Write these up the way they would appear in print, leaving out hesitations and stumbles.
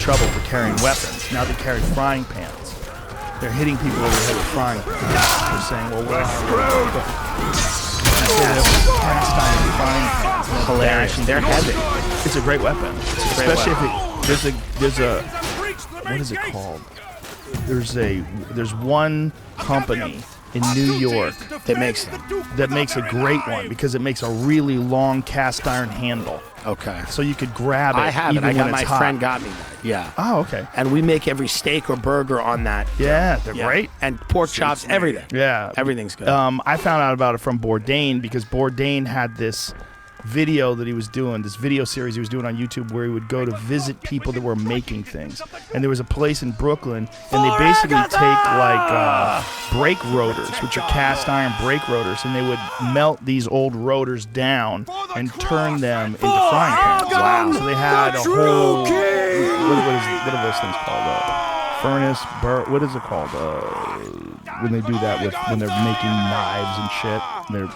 trouble for carrying weapons. Now they carry frying pans. They're hitting people over the head with frying pans. They're saying, well, where are we? Cast iron frying pans. Hilarious. They're heavy. It's a great weapon. Especially if there's a what is it called? There's one company in New York that makes a great one because it makes a really long cast iron handle. Okay. So you could grab it. I have even it. when My it's hot. friend got me that. Yeah. Oh, okay. And we make every steak or burger on that. Yeah, they're great. And pork chops, everything. Yeah. Everything's good. I found out about it from Bourdain because Bourdain had this video that he was doing, this video series he was doing on YouTube where he would go to visit people that were making things. And there was a place in Brooklyn, and they basically take like brake rotors, which are cast iron brake rotors, and they would melt these old rotors down and turn them into frying pans. Wow. So they had a whole, what are those things called? Furnace, what is it called? When they do that when they're making knives and shit, they're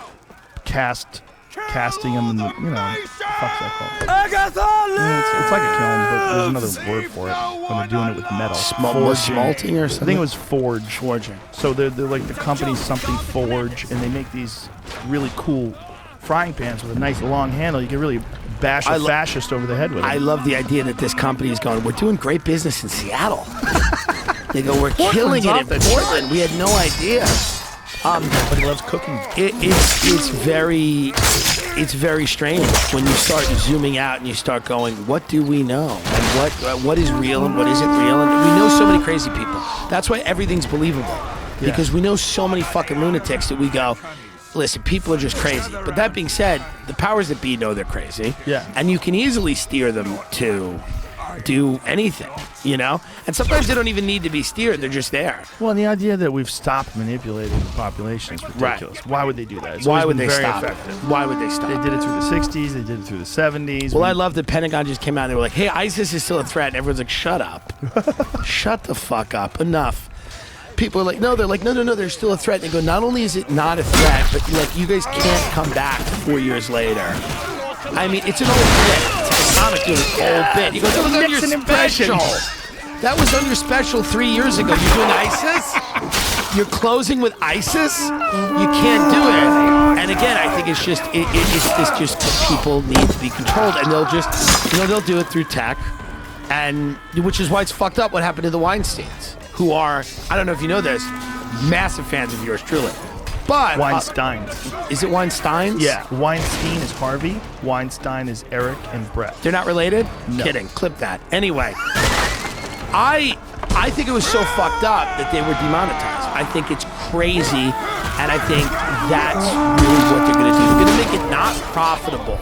casting them in the, you know, fuck's that called? It's like a kiln, but there's another word for it when they're doing it with metal. Smelting or something? I think it was forging. So they're like the company's something forge, and they make these really cool frying pans with a nice long handle. You can really bash a fascist over the head with it. I love the idea that this company is going, we're doing great business in Seattle. They go, we're killing it in Portland. We had no idea. Everybody loves cooking. It's very strange when you start zooming out and you start going, what do we know? And what is real and what isn't real? And we know so many crazy people. That's why everything's believable. Because we know so many fucking lunatics that we go, listen, people are just crazy. But that being said, the powers that be know they're crazy. Yeah. And you can easily steer them to do anything, you know? And sometimes they don't even need to be steered, they're just there. Well, and the idea that we've stopped manipulating the population is ridiculous. Right. Why would they do that? Why would they stop? Effective. Why would they stop? They did it through the 60s, they did it through the 70s. Well, I love the Pentagon just came out and they were like, hey, ISIS is still a threat. And everyone's like, shut up. Shut the fuck up. Enough. People are like, no, they're like, no, they're still a threat. And they go, not only is it not a threat, but like, you guys can't come back 4 years later. I mean, it's an old bit. It's like a comic doing an old bit. You go, that was on your special. That was on your special 3 years ago. You're doing ISIS? You're closing with ISIS? You can't do it. And again, I think it's just people need to be controlled, and they'll just, they'll do it through tech, and which is why it's fucked up what happened to the Weinsteins, who are, I don't know if you know this, massive fans of yours truly. But Weinstein. Is it Weinstein? Yeah. Weinstein is Harvey. Weinstein is Eric and Brett. They're not related? No. Kidding. Clip that. Anyway, I think it was so fucked up that they were demonetized. I think it's crazy, and I think that's really what they're going to do. They're going to make it not profitable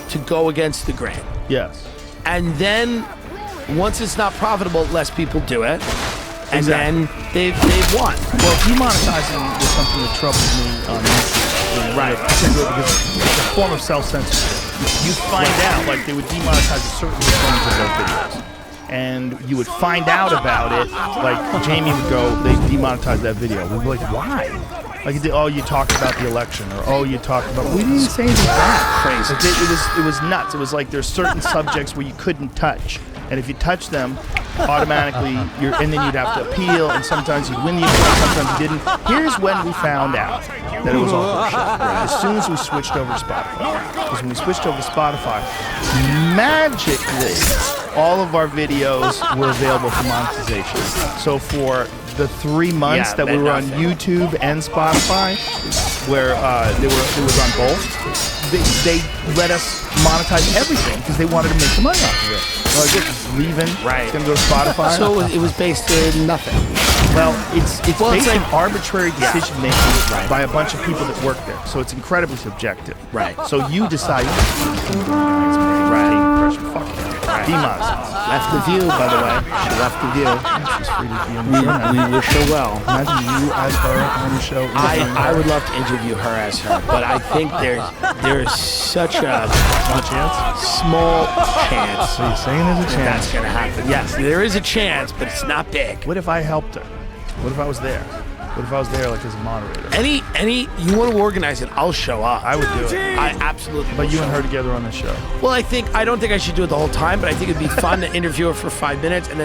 to go against the grain. Yes. And then once it's not profitable, less people do it. And then they've won. Well, demonetizing is something that troubles me on YouTube. Right. Because it's a form of self-censorship. You find out, like they would demonetize certain forms of those videos. And you would find out about it, like Jamie would go, they demonetized that video. We'd be like, why? Like, oh, you talked about the election, or oh, you talked about, we didn't say anything bad. Crazy. Like, it was nuts. It was like there's certain subjects where you couldn't touch. And if you touch them, automatically, and then you'd have to appeal, and sometimes you'd win the appeal, sometimes you didn't. Here's when we found out that it was all bullshit. As soon as we switched over to Spotify. Because when we switched over to Spotify, magically, all of our videos were available for monetization. So for the 3 months that we were on YouTube and Spotify, where it was on both, they let us monetize everything because they wanted to make some money off of it. So I guess it's leaving. Right. It's going to go to Spotify. So it was based in nothing. Well, it's based on arbitrary decision making by a bunch of people that work there. So it's incredibly subjective. Right. So you decide. Fuck you. Demonetized. Left the view, by the way. She left the view. She's free to be on the show. We wish her well. Imagine you as her on the show. I would love to interview her as her, but I think there's such a small chance. So you're saying there's a chance that's going to happen? Yes, there is a chance, but it's not big. What if I helped her? What if I was there? But if I was there, like as a moderator, Any you want to organize it, I'll show up. I would do it. I absolutely. But will you show and her up. together on the show. Well, I don't think I should do it the whole time, but I think it'd be fun to interview her for 5 minutes and then